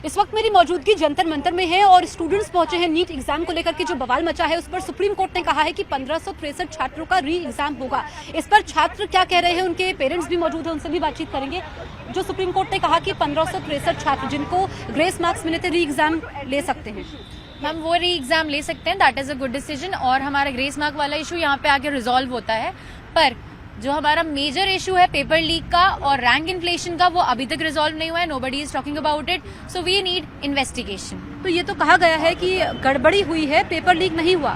इस वक्त मेरी मौजूदगी जंतर मंतर में है और स्टूडेंट्स पहुंचे हैं नीट एग्जाम को लेकर के जो बवाल मचा है उस पर सुप्रीम कोर्ट ने कहा है कि 1563 छात्रों का री एग्जाम होगा। इस पर छात्र क्या कह रहे हैं, उनके पेरेंट्स भी मौजूद हैं, उनसे भी बातचीत करेंगे। जो सुप्रीम कोर्ट ने कहा कि 1563 छात्र जिनको ग्रेस मार्क्स मिले थे री एग्जाम ले सकते हैं। मैम वो री एग्जाम ले सकते हैं, that is a good decision और हमारा ग्रेस मार्क वाला इशू यहाँ पे आके रिजॉल्व होता है। पर जो हमारा मेजर इशू है पेपर लीक का और रैंक इन्फ्लेशन का, वो अभी तक रिजॉल्व नहीं हुआ है। Nobody is talking about it, so we need investigation. तो ये तो कहा गया है कि गड़बड़ी हुई है, पेपर लीक नहीं हुआ।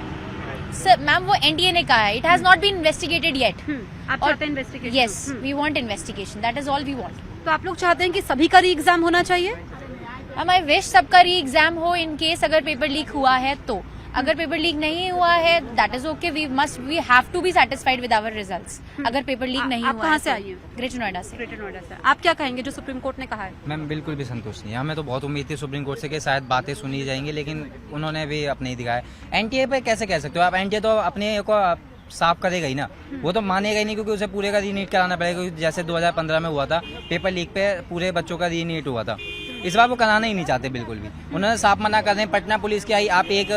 सर मैम वो एनटीए ने कहा है, it has not been investigated yet. आप चाहते हैं investigation? Yes, we want investigation, that is all we want. तो आप लोग चाहते हैं कि सभी का री एग्जाम होना चाहिए? मैम आई विश सबका री एग्जाम हो इन केस अगर पेपर लीक हुआ है तो। अगर पेपर लीक नहीं हुआ है that is okay, we have to be satisfied with our results. अगर पेपर लीक नहीं हुआ। आप कहाँ से आई हैं? ग्रेटर नोएडा से। ग्रेटर नोएडा से। आप क्या कहेंगे जो सुप्रीम कोर्ट ने कहा है? मैम बिल्कुल भी संतुष्ट नहीं है। हमें तो बहुत उम्मीद थी सुप्रीम कोर्ट से कि शायद बातें सुनी जाएंगी, लेकिन उन्होंने भी अपने ही दिखाया। एनटीए पे कैसे कह सकते हो आप? एनटीए तो अपने को साफ करेगा ही ना, वो तो मानेगा ही नहीं, क्योंकि उसे पूरे का रीनीट कराना पड़ेगा। क्योंकि जैसे 2015 में हुआ था पेपर लीक पे पूरे बच्चों का रीनीट हुआ था, इस बार वो कराना ही नहीं चाहते बिल्कुल भी। उन्होंने साफ मना कर दें। पटना पुलिस की आई, आप एक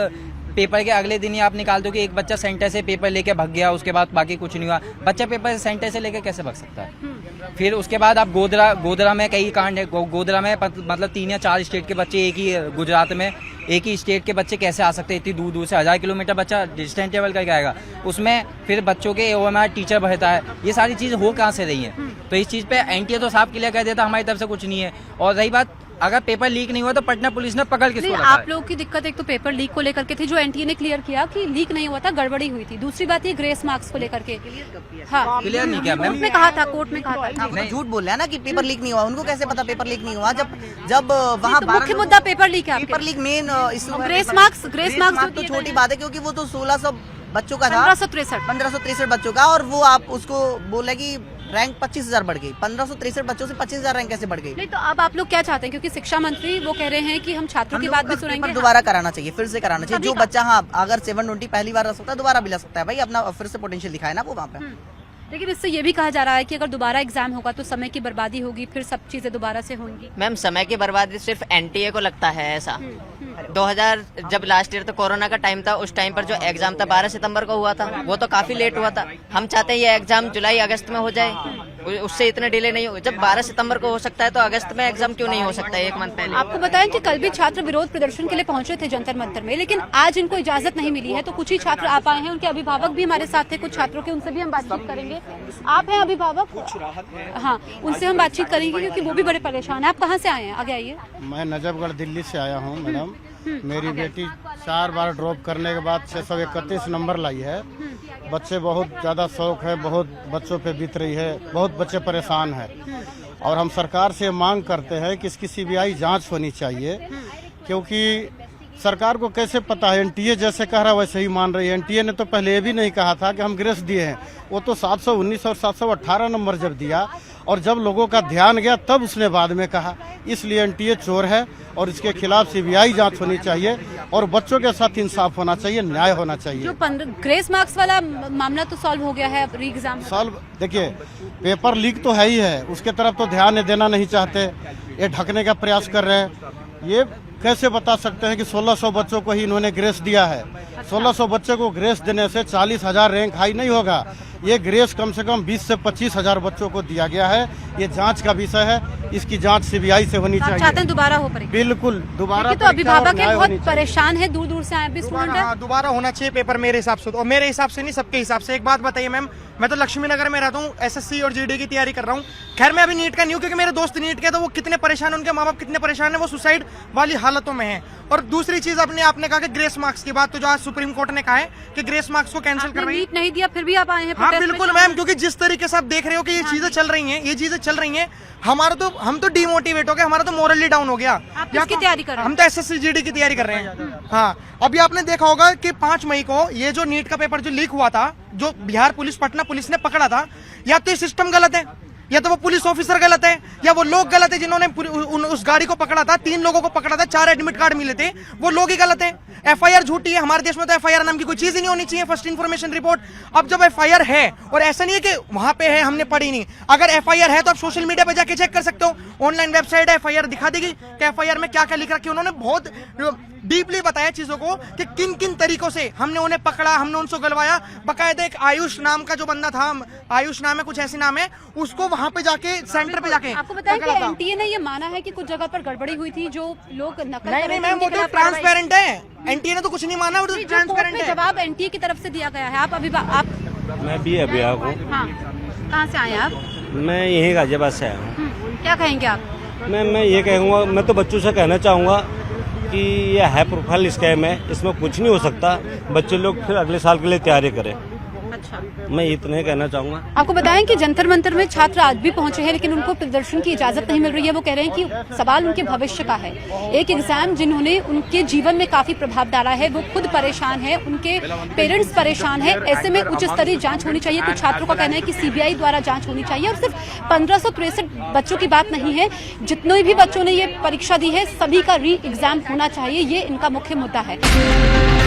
पेपर के अगले दिन ही आप निकाल दो कि एक बच्चा सेंटर से पेपर लेके भाग गया, उसके बाद बाकी कुछ नहीं हुआ। बच्चा पेपर सेंटर से लेके कैसे भाग सकता है? फिर उसके बाद आप गोधरा में कई कांड है। गोधरा में मतलब 3 या 4 स्टेट के बच्चे एक ही, गुजरात में एक ही स्टेट के बच्चे कैसे आ सकते हैं? इतनी दूर दूर से 1000 किलोमीटर बच्चा डिस्टेंस ट्रेवल करके आएगा। उसमें फिर बच्चों के OMR टीचर भरता है। ये सारी चीज़ हो कहाँ से रही है? तो इस चीज़ पे एनटीए तो साफ क्लियर कर देता हमारी तरफ से कुछ नहीं है। और रही बात, अगर पेपर लीक नहीं हुआ तो पटना पुलिस ने पकड़ किसको रखा है? आप लोगों की दिक्कत एक तो पेपर लीक को लेकर के थी, जो एनटीए ने क्लियर किया कि लीक नहीं हुआ था, गड़बड़ी हुई थी। दूसरी बात ये ग्रेस मार्क्स को लेकर के हाँ क्लियर नहीं किया मैम। कोर्ट में कहा था, कोर्ट में कहा था। आप झूठ बोल रहे हैं ना कि पेपर लीक नहीं हुआ। उनको कैसे पता पेपर लीक नहीं हुआ? जब वहाँ तो मुख्य मुद्दा पेपर लीक है। Paper leak main issue. Grace marks तो छोटी बात है, क्योंकि वो तो 1600 बच्चों का था, 1563 बच्चों का। और वो आप उसको बोले कि रैंक 25,000 बढ़ गई। 1563 बच्चों से 25,000 रैंक कैसे बढ़ गई? नहीं, तो अब आप लोग क्या चाहते हैं? क्योंकि शिक्षा मंत्री वो कह रहे हैं कि हम छात्रों की बात भी सुनेंगे। दोबारा कराना चाहिए, फिर से कराना चाहिए। जो बच्चा हाँ अगर 720 पहली बार रह सकता है, दोबारा भी ला सकता है भाई। अपना फिर से पोटेंशियल दिखाए ना वो वहाँ पे। लेकिन इससे ये भी कहा जा रहा है कि अगर दोबारा एग्जाम होगा तो समय की बर्बादी होगी, फिर सब चीजें दोबारा से होंगी। मैम समय की बर्बादी सिर्फ एनटीए को लगता है ऐसा। 2000 जब लास्ट ईयर तो कोरोना का टाइम था, उस टाइम पर जो एग्जाम था 12 सितंबर को हुआ था, वो तो काफी लेट हुआ था। हम चाहते हैं ये एग्जाम जुलाई अगस्त में हो जाए, उससे इतने डिले नहीं हो। जब 12 सितंबर को हो सकता है तो अगस्त में एग्जाम क्यों नहीं हो सकता है 1 मंथ पहले? आपको बताएं कि कल भी छात्र विरोध प्रदर्शन के लिए पहुंचे थे जंतर मंतर में, लेकिन आज इनको इजाजत नहीं मिली है। तो कुछ ही छात्र आ पाए हैं, उनके अभिभावक भी हमारे साथ थे, कुछ छात्रों के, उनसे भी हम बातचीत करेंगे। आप हैं अभिभावक? हाँ, उनसे हम बातचीत करेंगे क्योंकि वो भी बड़े परेशान है। आप कहाँ से आए हैं? आगे आइए। मैं नजफगढ़ दिल्ली से आया हूँ मैडम। मेरी बेटी 4 बार ड्रॉप करने के बाद 631 नंबर लाई है। बच्चे बहुत ज़्यादा शौक है, बहुत बच्चों पे बीत रही है, बहुत बच्चे परेशान हैं। और हम सरकार से मांग करते हैं कि इसकी CBI जांच होनी चाहिए, क्योंकि सरकार को कैसे पता है? एनटीए जैसे कह रहा है वैसे ही मान रही है। एनटीए ने तो पहले ये भी नहीं कहा था कि हम ग्रेस दिए हैं। वो तो 719 और 718 नंबर जब दिया और जब लोगों का ध्यान गया तब उसने बाद में कहा। इसलिए एनटीए चोर है और इसके खिलाफ CBI जांच होनी चाहिए और बच्चों के साथ इंसाफ होना चाहिए, न्याय होना चाहिए। जो ग्रेस मार्क्स वाला मामला तो सॉल्व हो गया है, री एग्जाम सॉल्व। देखिए पेपर लीक तो है ही है, उसके तरफ तो ध्यान देना नहीं चाहते, ये ढकने का प्रयास कर रहे हैं। ये कैसे बता सकते हैं कि 1600 बच्चों को ही इन्होंने ग्रेस दिया है? 1600 बच्चे को ग्रेस देने से 40,000 रैंक हाई नहीं होगा। ये ग्रेस कम से कम 20 से 25,000 बच्चों को दिया गया है। ये जांच का विषय है, इसकी जांच CBI से होनी चाहिए। चाहते हैं दोबारा हो परीक्षा? बिल्कुल दोबारा। तो अभिभावक है, बहुत परेशान है, दूर दूर से आए भी स्टूडेंट है। दोबारा होना चाहिए पेपर मेरे हिसाब से। और मेरे हिसाब से नहीं, सबके हिसाब से। एक बात बताइए मैम, मैं तो लक्ष्मी नगर में रहता हूँ, SSC और GD की तैयारी कर रहा हूँ। खैर मैं अभी नीट का नहीं हूँ, क्योंकि मेरे दोस्त नीट के, तो वो कितने परेशान, उनके माँ बाप कितने परेशान है, वो सुसाइड वाली हालतों में है। और दूसरी चीज आपने कहा कि ग्रेस मार्क्स की बात, तो जो आज सुप्रीम कोर्ट ने कहा है कि ग्रेस मार्क्स को कैंसिल कर रही है। नीट नहीं दिया फिर भी आप आए हैं? हाँ बिल्कुल मैम, क्योंकि जिस तरीके से आप देख रहे हो कि ये चीजें चल रही हैं, हम तो डिमोटिवेट हो गए, हमारा तो मोरली डाउन हो गया। आप किसकी तैयारी कर रहे हैं? हम तो SSC GD की तैयारी कर रहे हैं। हाँ, अभी आपने देखा होगा कि 5 मई को ये जो नीट का पेपर जो लीक हुआ था, जो बिहार पुलिस, पटना पुलिस ने पकड़ा था, या तो ये सिस्टम गलत है, या तो वो पुलिस ऑफिसर गलत है या वो लोग गलत है जिन्होंने उस गाड़ी को पकड़ा था। 3 लोगों को पकड़ा था, 4 एडमिट कार्ड मिले थे, वो लोग ही गलत है। एफआईआर झूठी है। हमारे देश में तो एफआईआर नाम की कोई चीज ही नहीं होनी चाहिए, फर्स्ट इन्फॉर्मेशन रिपोर्ट। अब जब एफआईआर है, और ऐसा नहीं है कि वहां पे है हमने पढ़ी नहीं, अगर एफआईआर है तो आप सोशल मीडिया पे जाके चेक कर सकते हो, ऑनलाइन वेबसाइट है, एफआईआर दिखा देगी कि एफआईआर में क्या क्या लिख रखी है। उन्होंने बहुत डीपली बताया चीजों को कि किन किन तरीकों से हमने उन्हें पकड़ा, हमने उनसे गलवाया। बकायदा एक आयुष नाम का जो बंदा था, आयुष नाम है, कुछ ऐसी नाम है, उसको वहां पे जाके सेंटर पे जाके आपको बताएं कि एनटीए ने ये माना है कि कुछ जगह पर गड़बड़ी हुई थी, जो लोग नकल नहीं नहीं मैम, वो तो ट्रांसपेरेंट है। एनटीए ने तो कुछ नहीं माना, वो तो ट्रांसपेरेंट है। जवाब एनटीए की तरफ से दिया गया है। आप अभी आप मैं भी अभिभावक हूँ। हाँ, कहाँ से आए आप? मैं यहीं गाजियाबाद से आया हूँ। क्या कहेंगे आप? मैं ये कहूँगा, मैं तो बच्चों से कहना चाहूँगा कि ये हाई प्रोफाइल स्कैम है, इसमें कुछ नहीं हो सकता। बच्चे लोग फिर अगले साल के लिए तैयारी करें। अच्छा, मैं इतना ही कहना चाहूँगा। आपको बताएं कि जंतर मंतर में छात्र आज भी पहुंचे हैं, लेकिन उनको प्रदर्शन की इजाजत नहीं मिल रही है। वो कह रहे हैं कि सवाल उनके भविष्य का है। एक एग्जाम जिन्होंने उनके जीवन में काफी प्रभाव डाला है, वो खुद परेशान है, उनके पेरेंट्स परेशान है। ऐसे में उच्च स्तरीय जांच होनी चाहिए। कुछ छात्रों का कहना है कि सीबीआई द्वारा जांच होनी चाहिए। और सिर्फ 1563 बच्चों की बात नहीं है, जितने भी बच्चों ने ये परीक्षा दी है, सभी का री एग्जाम होना चाहिए। ये इनका मुख्य मुद्दा है।